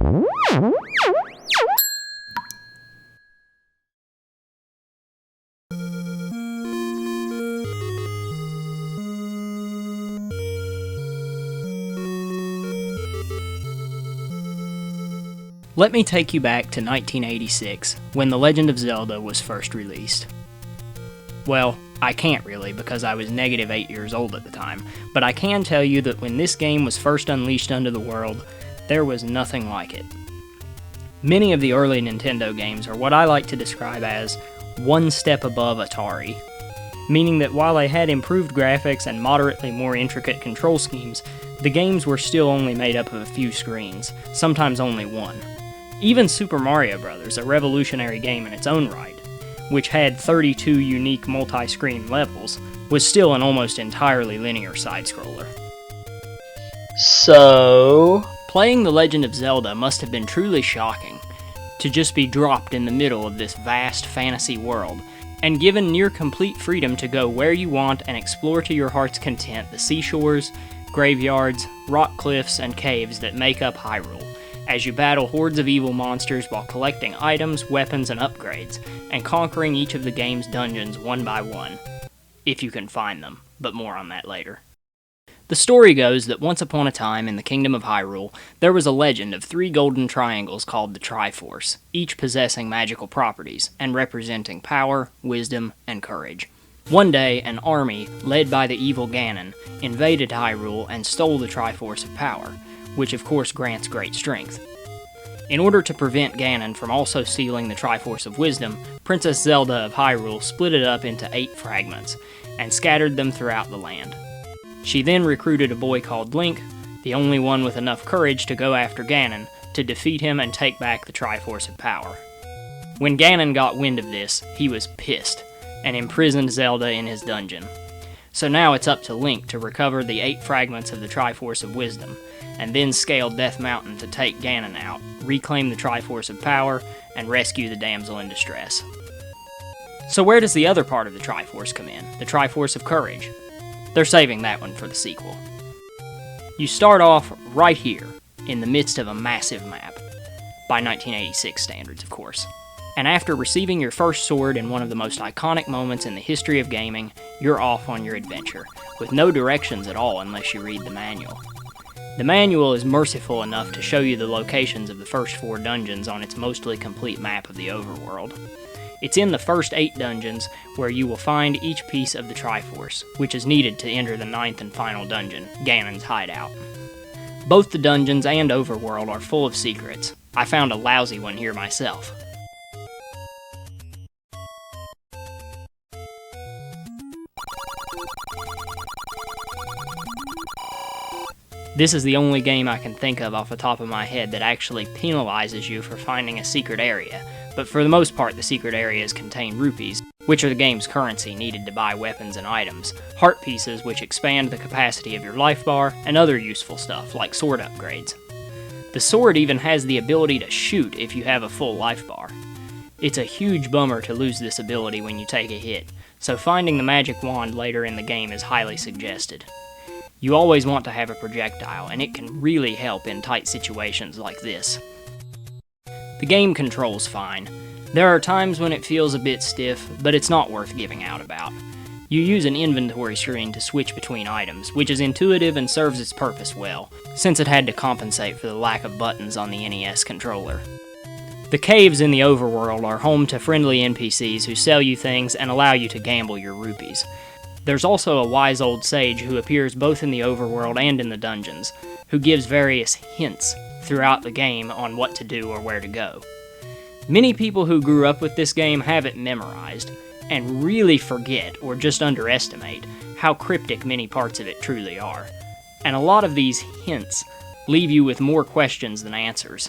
Let me take you back to 1986, when The Legend of Zelda was first released. Well, I can't really, because I was negative 8 years old at the time, but I can tell you that when this game was first unleashed onto the world, there was nothing like it. Many of the early Nintendo games are what I like to describe as one step above Atari, meaning that while they had improved graphics and moderately more intricate control schemes, the games were still only made up of a few screens, sometimes only one. Even Super Mario Bros., a revolutionary game in its own right, which had 32 unique multi-screen levels, was still an almost entirely linear side-scroller. So, playing The Legend of Zelda must have been truly shocking, to just be dropped in the middle of this vast fantasy world, and given near complete freedom to go where you want and explore to your heart's content the seashores, graveyards, rock cliffs, and caves that make up Hyrule, as you battle hordes of evil monsters while collecting items, weapons, and upgrades, and conquering each of the game's dungeons one by one. If you can find them, but more on that later. The story goes that once upon a time in the Kingdom of Hyrule, there was a legend of 3 golden triangles called the Triforce, each possessing magical properties, and representing power, wisdom, and courage. One day, an army, led by the evil Ganon, invaded Hyrule and stole the Triforce of Power, which of course grants great strength. In order to prevent Ganon from also stealing the Triforce of Wisdom, Princess Zelda of Hyrule split it up into 8 fragments, and scattered them throughout the land. She then recruited a boy called Link, the only one with enough courage to go after Ganon, to defeat him and take back the Triforce of Power. When Ganon got wind of this, he was pissed, and imprisoned Zelda in his dungeon. So now it's up to Link to recover the 8 fragments of the Triforce of Wisdom, and then scale Death Mountain to take Ganon out, reclaim the Triforce of Power, and rescue the damsel in distress. So where does the other part of the Triforce come in, the Triforce of Courage? They're saving that one for the sequel. You start off right here, in the midst of a massive map, by 1986 standards, of course. And after receiving your first sword in one of the most iconic moments in the history of gaming, you're off on your adventure, with no directions at all unless you read the manual. The manual is merciful enough to show you the locations of the first 4 dungeons on its mostly complete map of the overworld. It's in the first 8 dungeons where you will find each piece of the Triforce, which is needed to enter the 9th and final dungeon, Ganon's hideout. Both the dungeons and overworld are full of secrets. I found a lousy one here myself. This is the only game I can think of off the top of my head that actually penalizes you for finding a secret area, but for the most part the secret areas contain rupees, which are the game's currency needed to buy weapons and items, heart pieces which expand the capacity of your life bar, and other useful stuff like sword upgrades. The sword even has the ability to shoot if you have a full life bar. It's a huge bummer to lose this ability when you take a hit, so finding the magic wand later in the game is highly suggested. You always want to have a projectile, and it can really help in tight situations like this. The game controls fine. There are times when it feels a bit stiff, but it's not worth giving out about. You use an inventory screen to switch between items, which is intuitive and serves its purpose well, since it had to compensate for the lack of buttons on the NES controller. The caves in the overworld are home to friendly NPCs who sell you things and allow you to gamble your rupees. There's also a wise old sage who appears both in the overworld and in the dungeons, who gives various hints throughout the game on what to do or where to go. Many people who grew up with this game have it memorized, and really forget or just underestimate how cryptic many parts of it truly are. And a lot of these hints leave you with more questions than answers.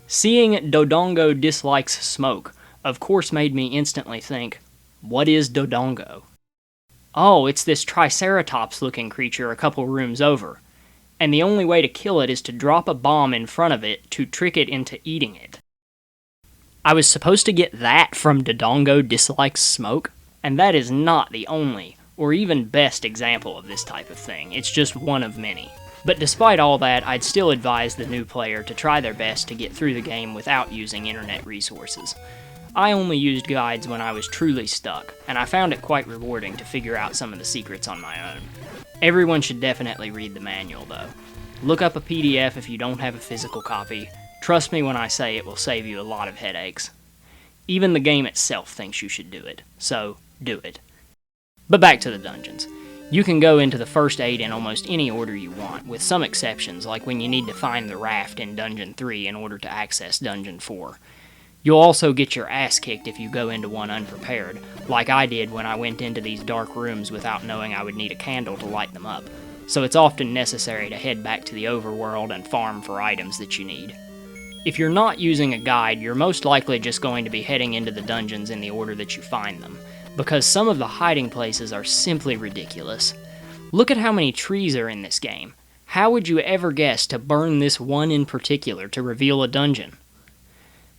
Seeing Dodongo dislikes smoke, of course made me instantly think, what is Dodongo? Oh, it's this Triceratops-looking creature a couple rooms over, and the only way to kill it is to drop a bomb in front of it to trick it into eating it. I was supposed to get that from Dodongo dislikes smoke, and that is not the only, or even best example of this type of thing. It's just one of many. But despite all that, I'd still advise the new player to try their best to get through the game without using internet resources. I only used guides when I was truly stuck, and I found it quite rewarding to figure out some of the secrets on my own. Everyone should definitely read the manual though. Look up a PDF if you don't have a physical copy. Trust me when I say it will save you a lot of headaches. Even the game itself thinks you should do it, so do it. But back to the dungeons. You can go into the first 8 in almost any order you want, with some exceptions, like when you need to find the raft in Dungeon 3 in order to access Dungeon 4. You'll also get your ass kicked if you go into one unprepared, like I did when I went into these dark rooms without knowing I would need a candle to light them up, so it's often necessary to head back to the overworld and farm for items that you need. If you're not using a guide, you're most likely just going to be heading into the dungeons in the order that you find them, because some of the hiding places are simply ridiculous. Look at how many trees are in this game. How would you ever guess to burn this one in particular to reveal a dungeon?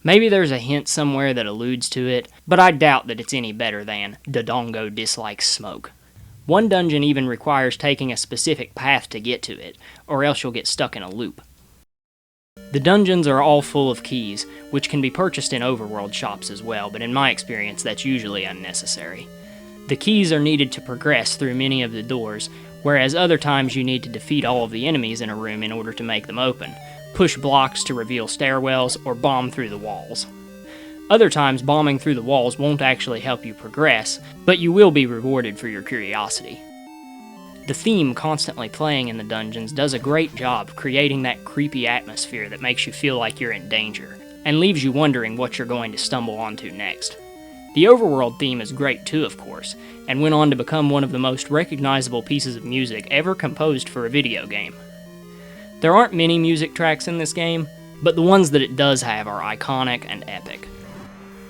Maybe there's a hint somewhere that alludes to it, but I doubt that it's any better than Dodongo dislikes smoke. One dungeon even requires taking a specific path to get to it, or else you'll get stuck in a loop. The dungeons are all full of keys, which can be purchased in overworld shops as well, but in my experience that's usually unnecessary. The keys are needed to progress through many of the doors, whereas other times you need to defeat all of the enemies in a room in order to make them open, push blocks to reveal stairwells, or bomb through the walls. Other times bombing through the walls won't actually help you progress, but you will be rewarded for your curiosity. The theme constantly playing in the dungeons does a great job creating that creepy atmosphere that makes you feel like you're in danger, and leaves you wondering what you're going to stumble onto next. The overworld theme is great too, of course, and went on to become one of the most recognizable pieces of music ever composed for a video game. There aren't many music tracks in this game, but the ones that it does have are iconic and epic.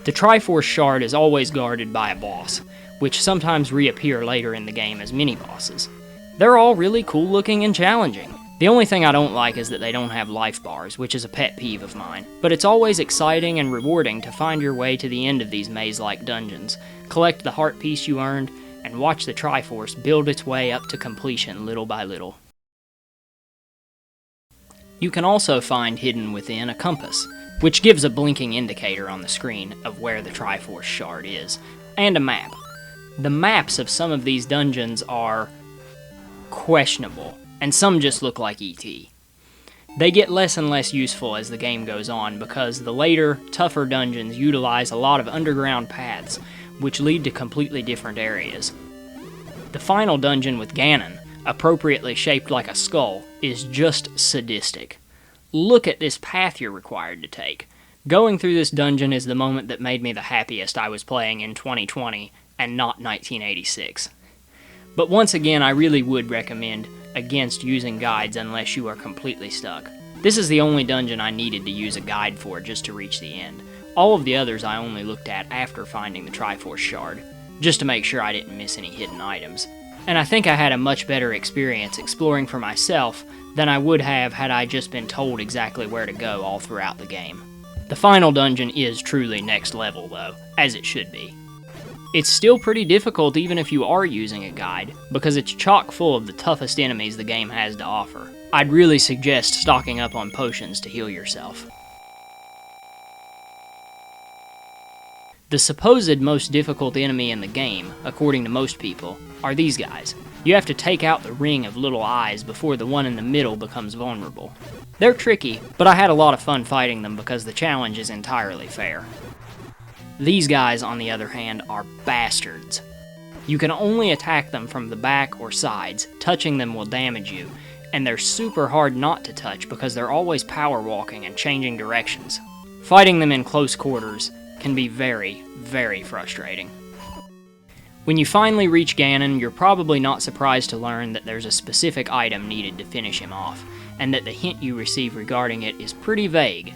The Triforce Shard is always guarded by a boss, which sometimes reappear later in the game as mini-bosses. They're all really cool looking and challenging. The only thing I don't like is that they don't have life bars, which is a pet peeve of mine. But it's always exciting and rewarding to find your way to the end of these maze-like dungeons, collect the heart piece you earned, and watch the Triforce build its way up to completion little by little. You can also find hidden within a compass, which gives a blinking indicator on the screen of where the Triforce Shard is, and a map. The maps of some of these dungeons are questionable, and some just look like E.T. They get less and less useful as the game goes on because the later, tougher dungeons utilize a lot of underground paths, which lead to completely different areas. The final dungeon with Ganon, appropriately shaped like a skull, is just sadistic. Look at this path you're required to take. Going through this dungeon is the moment that made me the happiest I was playing in 2020 and not 1986. But once again, I really would recommend against using guides unless you are completely stuck. This is the only dungeon I needed to use a guide for just to reach the end. All of the others I only looked at after finding the Triforce Shard, just to make sure I didn't miss any hidden items. And I think I had a much better experience exploring for myself than I would have had I just been told exactly where to go all throughout the game. The final dungeon is truly next level though, as it should be. It's still pretty difficult even if you are using a guide, because it's chock full of the toughest enemies the game has to offer. I'd really suggest stocking up on potions to heal yourself. The supposed most difficult enemy in the game, according to most people, are these guys. You have to take out the ring of little eyes before the one in the middle becomes vulnerable. They're tricky, but I had a lot of fun fighting them because the challenge is entirely fair. These guys, on the other hand, are bastards. You can only attack them from the back or sides, touching them will damage you, and they're super hard not to touch because they're always power walking and changing directions. Fighting them in close quarters can be very, very frustrating. When you finally reach Ganon, you're probably not surprised to learn that there's a specific item needed to finish him off, and that the hint you receive regarding it is pretty vague.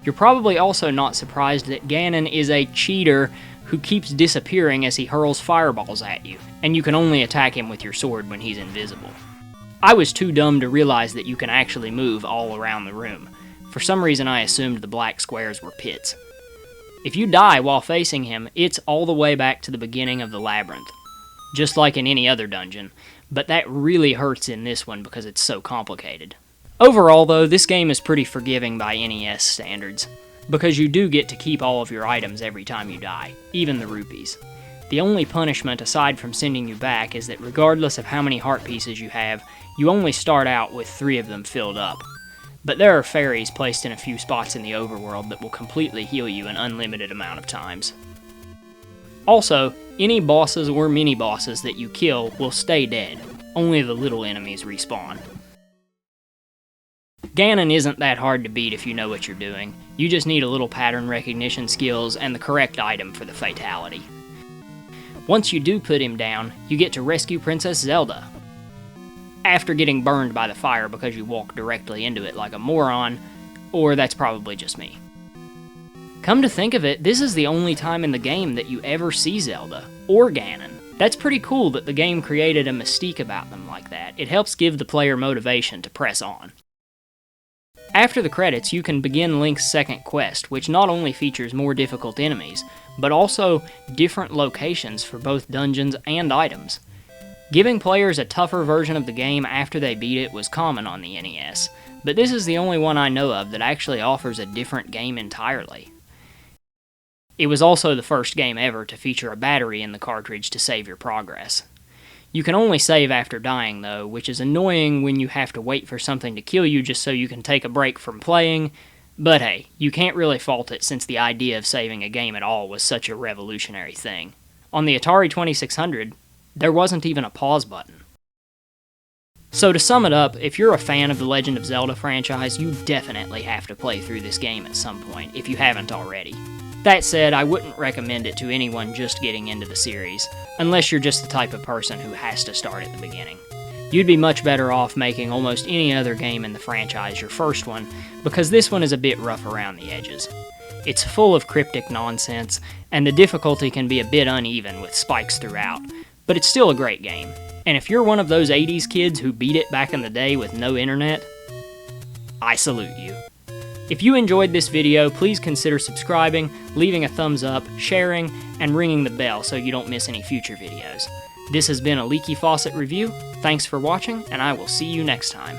You're probably also not surprised that Ganon is a cheater who keeps disappearing as he hurls fireballs at you, and you can only attack him with your sword when he's invisible. I was too dumb to realize that you can actually move all around the room. For some reason I assumed the black squares were pits. If you die while facing him, it's all the way back to the beginning of the labyrinth, just like in any other dungeon, but that really hurts in this one because it's so complicated. Overall though, this game is pretty forgiving by NES standards, because you do get to keep all of your items every time you die, even the rupees. The only punishment aside from sending you back is that regardless of how many heart pieces you have, you only start out with 3 of them filled up. But there are fairies placed in a few spots in the overworld that will completely heal you an unlimited amount of times. Also, any bosses or mini-bosses that you kill will stay dead. Only the little enemies respawn. Ganon isn't that hard to beat if you know what you're doing. You just need a little pattern recognition skills and the correct item for the fatality. Once you do put him down, you get to rescue Princess Zelda. After getting burned by the fire because you walked directly into it like a moron, or that's probably just me. Come to think of it, this is the only time in the game that you ever see Zelda, or Ganon. That's pretty cool that the game created a mystique about them like that. It helps give the player motivation to press on. After the credits, you can begin Link's second quest, which not only features more difficult enemies, but also different locations for both dungeons and items. Giving players a tougher version of the game after they beat it was common on the NES, but this is the only one I know of that actually offers a different game entirely. It was also the first game ever to feature a battery in the cartridge to save your progress. You can only save after dying though, which is annoying when you have to wait for something to kill you just so you can take a break from playing, but hey, you can't really fault it since the idea of saving a game at all was such a revolutionary thing. On the Atari 2600, there wasn't even a pause button. So to sum it up, if you're a fan of the Legend of Zelda franchise, you definitely have to play through this game at some point, if you haven't already. That said, I wouldn't recommend it to anyone just getting into the series, unless you're just the type of person who has to start at the beginning. You'd be much better off making almost any other game in the franchise your first one, because this one is a bit rough around the edges. It's full of cryptic nonsense, and the difficulty can be a bit uneven with spikes throughout, but it's still a great game. And if you're one of those 80s kids who beat it back in the day with no internet, I salute you. If you enjoyed this video, please consider subscribing, leaving a thumbs up, sharing, and ringing the bell so you don't miss any future videos. This has been a Leaky Faucet review. Thanks for watching, and I will see you next time.